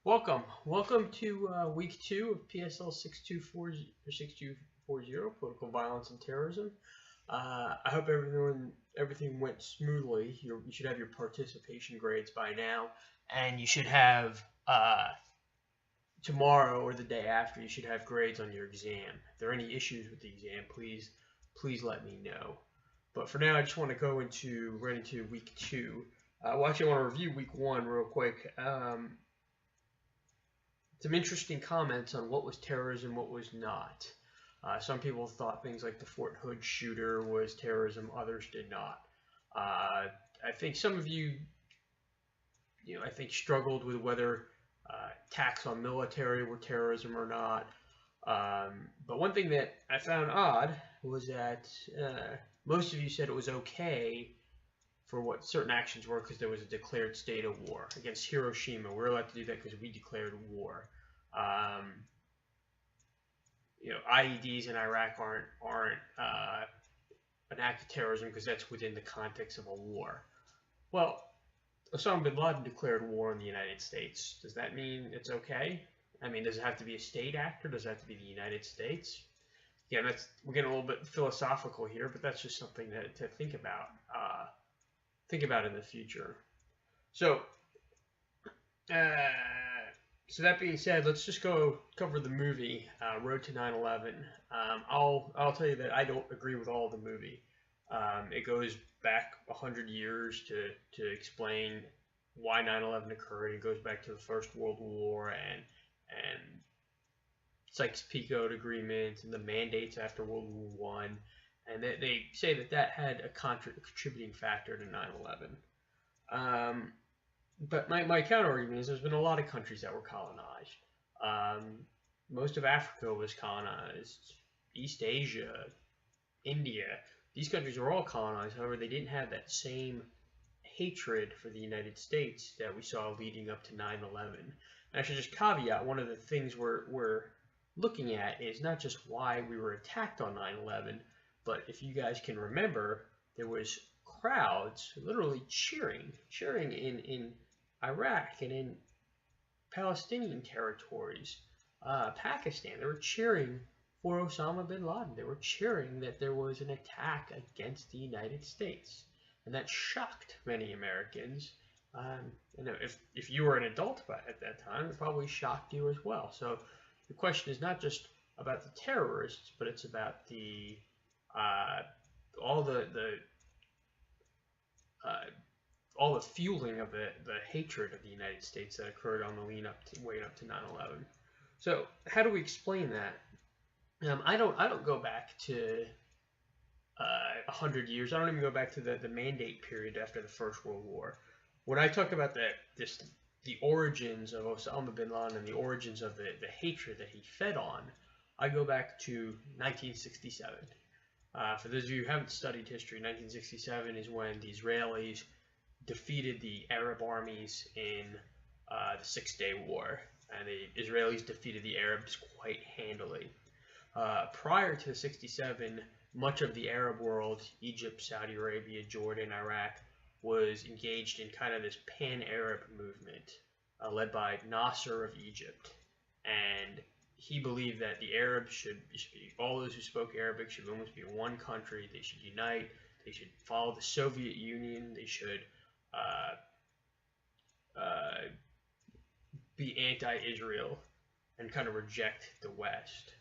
Welcome to week 2 of PSL 6240 or 6240, Political Violence and Terrorism. I hope everything went smoothly. You should have your participation grades by now, and you should have tomorrow or the day after. You should have grades on your exam. If there are any issues with the exam, please let me know. But for now, I just want to go right into week 2. Well, actually, I want to review week 1 real quick. Some interesting comments on what was terrorism, what was not. Some people thought things like the Fort Hood shooter was terrorism, others did not. I think some of you, I think struggled with whether attacks on military were terrorism or not. But one thing that I found odd was that most of you said it was okay for what certain actions were because there was a declared state of war against Hiroshima. We're allowed to do that because we declared war. IEDs in Iraq aren't an act of terrorism because that's within the context of a war. Well, Osama bin Laden declared war on the United States. Does that mean it's okay? I mean, does it have to be a state act or does it have to be the United States? Yeah, we're getting a little bit philosophical here, but that's just something to think about. Think about in the future. So that being said, let's just go cover the movie Road to 9/11. I'll tell you that I don't agree with all of the movie. It goes back 100 years to explain why 9/11 occurred. It goes back to the First World War and Sykes-Picot Agreement and the mandates after World War I. And they say that had a contributing factor to 9/11. But my counter argument is there's been a lot of countries that were colonized. Most of Africa was colonized. East Asia, India, these countries were all colonized. However, they didn't have that same hatred for the United States that we saw leading up to 9/11. And I should just caveat, one of the things we're looking at is not just why we were attacked on 9/11, but if you guys can remember, there was crowds literally cheering in Iraq and in Palestinian territories, Pakistan. They were cheering for Osama bin Laden. They were cheering that there was an attack against the United States, and that shocked many Americans. If you were an adult at that time, it probably shocked you as well. So the question is not just about the terrorists, but it's about all the fueling of the hatred of the United States that occurred on the way up to 9/11. So how do we explain that? I don't go back to 100 years. I don't even go back to the mandate period after the First World War. When I talk about the origins of Osama bin Laden and the origins of the hatred that he fed on, I go back to 1967. For those of you who haven't studied history, 1967 is when the Israelis defeated the Arab armies in the SixDay War, and the Israelis defeated the Arabs quite handily. Prior to 67, much of the Arab world, Egypt, Saudi Arabia, Jordan, Iraq, was engaged in kind of this pan-Arab movement led by Nasser of Egypt, and he believed that the Arabs should be, all those who spoke Arabic should almost be one country. They should unite. They should follow the Soviet Union. They should be anti-Israel and kind of reject the West.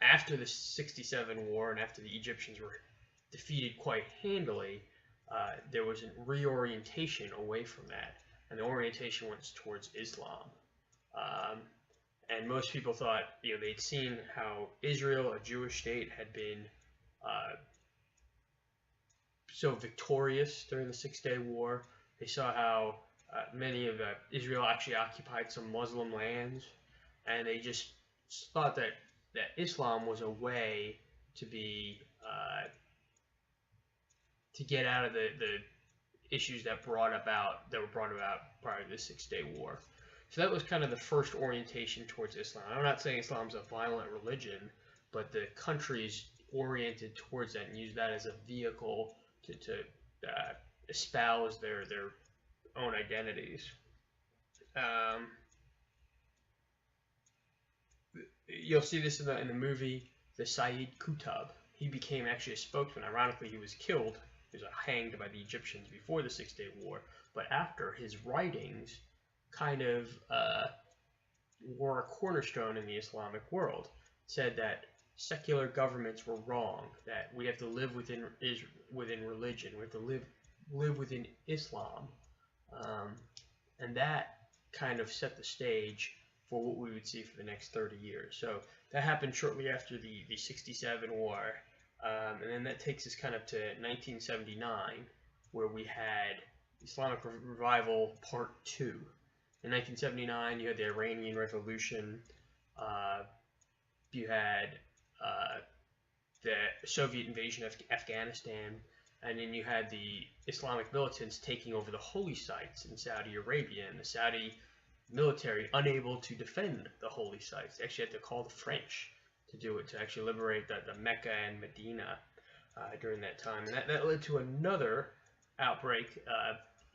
After the 67 war and after the Egyptians were defeated quite handily, there was a reorientation away from that, and the orientation went towards Islam. And most people thought, they'd seen how Israel, a Jewish state, had been so victorious during the Six-Day War. They saw how many of Israel actually occupied some Muslim lands, and they just thought that Islam was a way to get out of the issues that were brought about prior to the Six-Day War. So that was kind of the first orientation towards Islam. I'm not saying Islam's a violent religion, but the countries oriented towards that and used that as a vehicle to espouse their own identities. you'll see this in the movie, the Sayyid Qutb. He became actually a spokesman. Ironically, he was killed. He was hanged by the Egyptians before the Six-Day War. But after, his writings kind of were a cornerstone in the Islamic world. It said that secular governments were wrong, that we have to live within religion, we have to live within Islam, and that kind of set the stage for what we would see for the next 30 years. So that happened shortly after the 67 war, and then that takes us kind of to 1979, where we had Islamic Revival Part 2. In 1979, you had the Iranian Revolution, you had the Soviet invasion of Afghanistan, and then you had the Islamic militants taking over the holy sites in Saudi Arabia, and the Saudi military unable to defend the holy sites. They actually had to call the French to do it, to actually liberate the Mecca and Medina during that time. And that led to another outbreak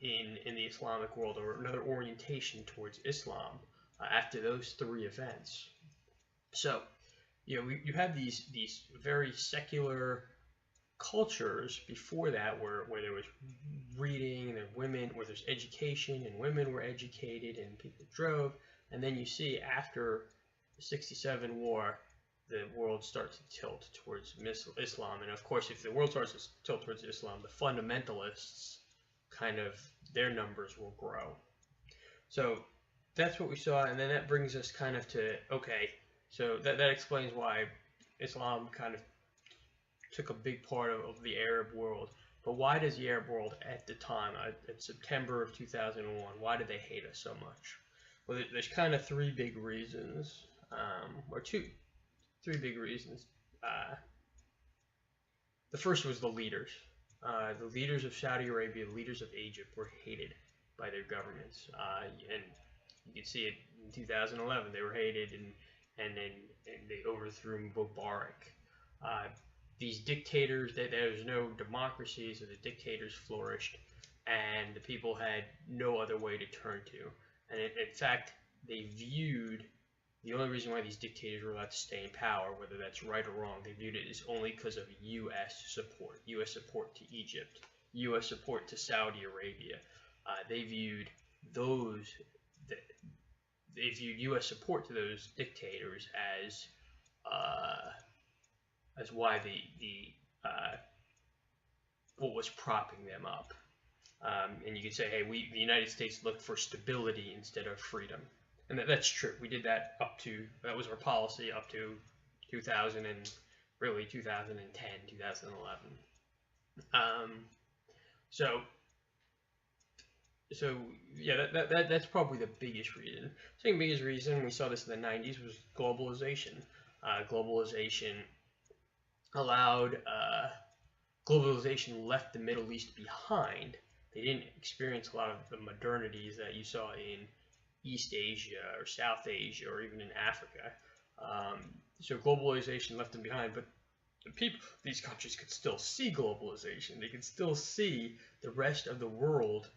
in the Islamic world, or another orientation towards Islam after those three events. So, you know, you have these very secular cultures before that, where there was reading and women, where there's education and women were educated and people drove, and then you see after the 67 war, the world starts to tilt towards Islam, and of course, if the world starts to tilt towards Islam, the fundamentalists kind of, their numbers will grow. So that's what we saw, and then that brings us kind of to, okay, so that explains why Islam kind of took a big part of the Arab world. But why does the Arab world at the time, in September of 2001, why did they hate us so much? Well, there's kind of three big reasons, or three big reasons. The first was the leaders. The leaders of Saudi Arabia, the leaders of Egypt were hated by their governments. And you can see it in 2011, they were hated, and then they overthrew Mubarak. These dictators, there was no democracy, so the dictators flourished, and the people had no other way to turn to. And in fact, they viewed, the only reason why these dictators were allowed to stay in power, whether that's right or wrong, they viewed it as only because of U.S. support to Egypt, U.S. support to Saudi Arabia. They viewed U.S. support to those dictators as why what was propping them up. And you could say, hey, the United States looked for stability instead of freedom. And that's true. We did that that was our policy up to 2000 and really 2010, 2011. So yeah, that's probably the biggest reason. Second biggest reason, we saw this in the 90s, was globalization. Globalization left the Middle East behind. They didn't experience a lot of the modernities that you saw in East Asia or South Asia or even in Africa. So globalization left them behind, but these countries could still see globalization. They could still see the rest of the world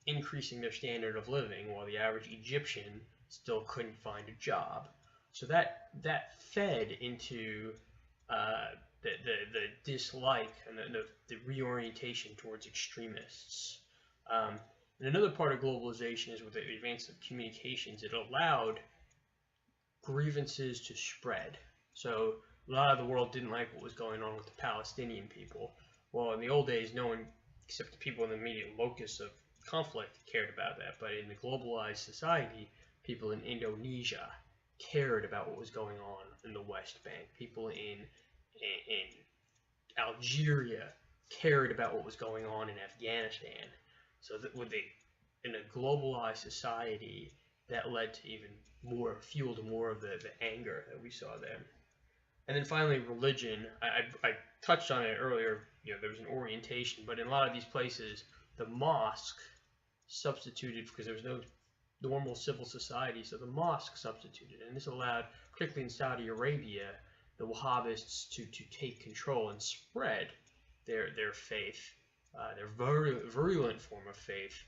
increasing their standard of living, while the average Egyptian still couldn't find a job. So that fed into the dislike and the reorientation towards extremists. And another part of globalization is with the advance of communications. It allowed grievances to spread. So a lot of the world didn't like what was going on with the Palestinian people. Well, in the old days, no one except the people in the immediate locus of conflict cared about that. But in the globalized society, people in Indonesia cared about what was going on in the West Bank. People in Algeria cared about what was going on in Afghanistan. So that in a globalized society, that led to even more, fueled more of the anger that we saw there. And then finally, religion. I touched on it earlier. You know, there was an orientation, but in a lot of these places, the mosque substituted, because there was no normal civil society, so the mosque substituted, and this allowed, particularly in Saudi Arabia, the Wahhabists to take control and spread their faith, their virulent form of faith,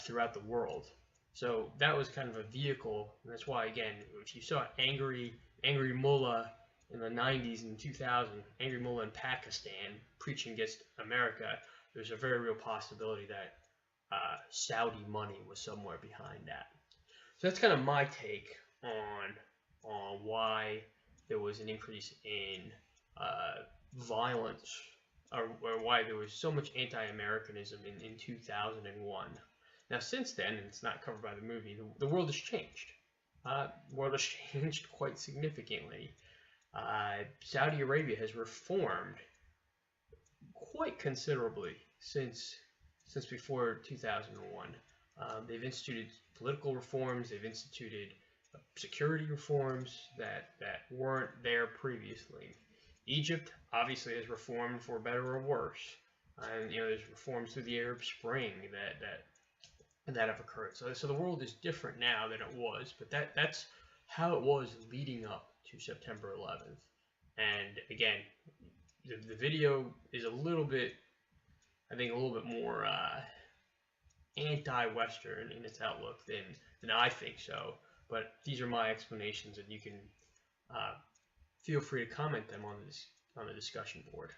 throughout the world. So that was kind of a vehicle, and that's why, again, if you saw angry mullah in the 90s and 2000, angry mullah in Pakistan preaching against America, there's a very real possibility that Saudi money was somewhere behind that. So that's kind of my take on why there was an increase in violence, or why there was so much anti-Americanism in 2001. Now, since then, and it's not covered by the movie, the world has changed. The world has changed quite significantly. Saudi Arabia has reformed quite considerably since before 2001. They've instituted political reforms. They've instituted security reforms that weren't there previously. Egypt obviously has reformed for better or worse. And there's reforms through the Arab Spring that have occurred. So the world is different now than it was, but that's how it was leading up to September 11th. And again, the video is a little bit, I think, a little bit more anti-Western in its outlook than I think so. But these are my explanations, and you can feel free to comment them on the discussion board.